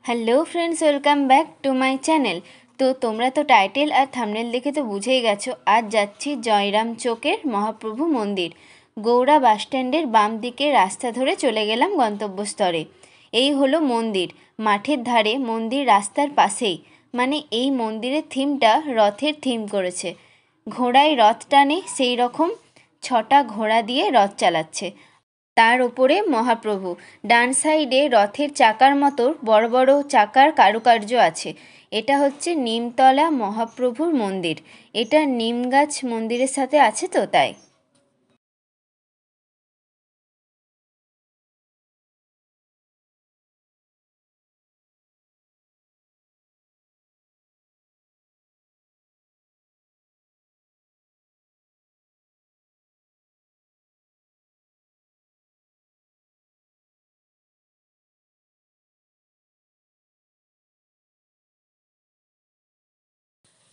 Hello friends, welcome back to my channel. তো তোমরা তো টাইটেল আর থাম্বনেল দেখে তো বুঝেই গেছো, আজ যাচ্ছি জয়রাম চোকের মহাপ্রভু মন্দির। গৌড়া বাসস্ট্যান্ডের বাম দিকে রাস্তা ধরে চলে গেলাম গন্তব্যস্থলে। এই হলো মন্দির, মাঠের ধারে মন্দির, রাস্তার পাশেই। মানে এই মন্দিরের থিমটা রথের থিম করেছে। ঘোড়ায় রথ টানে, সেই রকম 6টা ঘোড়া দিয়ে রথ চালাচ্ছে। তার ওপরে মহাপ্রভু, ডান সাইডে রথের চাকার মতো বড় বড় চাকার কারুকার্য আছে। এটা হচ্ছে নিমতলা মহাপ্রভুর মন্দির। এটা নিম গাছ মন্দিরের সাথে আছে, তো তাই।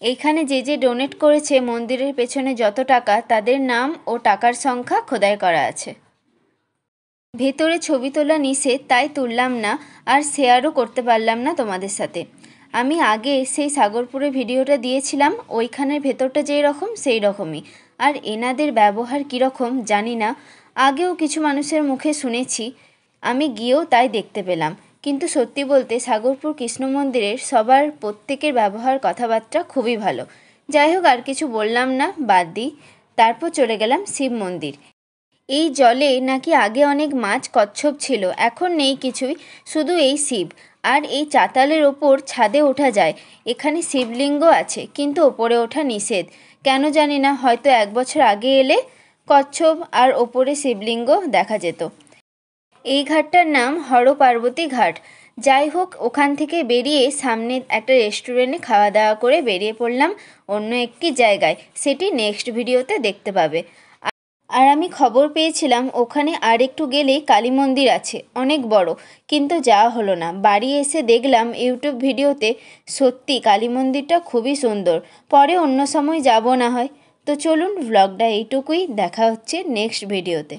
এইখানে যে যে ডোনেট করেছে মন্দিরের পেছনে যত টাকা, তাদের নাম ও টাকার সংখ্যা খোদাই করা আছে। ভেতরে ছবি তোলা নিষেধ, তাই তুললাম না, আর শেয়ারও করতে পারলাম না তোমাদের সাথে। আমি আগে সেই সাগরপুরে ভিডিওটা দিয়েছিলাম, ওইখানের ভেতরটা যেই রকম সেই রকমই। আর এনাদের ব্যবহার কীরকম জানি না, আগেও কিছু মানুষের মুখে শুনেছি, আমি গিয়েও তাই দেখতে পেলাম। কিন্তু সত্যি বলতে সাগরপুর কৃষ্ণ মন্দিরের সবার প্রত্যেকের ব্যবহার কথাবার্তা খুবই ভালো। যাই হোক, আর কিছু বললাম না, বাদ দিই। তারপর চলে গেলাম শিব মন্দির। এই জলে নাকি আগে অনেক মাছ, কচ্ছপ ছিল, এখন নেই কিছুই, শুধু এই শিব। আর এই চাতালের ওপর ছাদে ওঠা যায়। এখানে শিবলিঙ্গ আছে, কিন্তু ওপরে ওঠা নিষেধ। কেন জানি না, হয়তো 1 বছর আগে এলে কচ্ছপ আর ওপরে শিবলিঙ্গ দেখা যেত। এই ঘাটটার নাম হর পার্বতী ঘাট। যাই হোক, ওখান থেকে বেরিয়ে সামনে একটা রেস্টুরেন্টে খাওয়া দাওয়া করে বেরিয়ে পড়লাম অন্য একটি জায়গায়। সেটি নেক্সট ভিডিওতে দেখতে পাবে। আর আমি খবর পেয়েছিলাম ওখানে আর একটু গেলেই কালী মন্দির আছে, অনেক বড়, কিন্তু যাওয়া হলো না। বাড়ি এসে দেখলাম ইউটিউব ভিডিওতে, সত্যি কালী মন্দিরটা খুবই সুন্দর। পরে অন্য সময় যাব না হয়। তো চলুন, ব্লগটা এইটুকুই, দেখা হচ্ছে নেক্সট ভিডিওতে।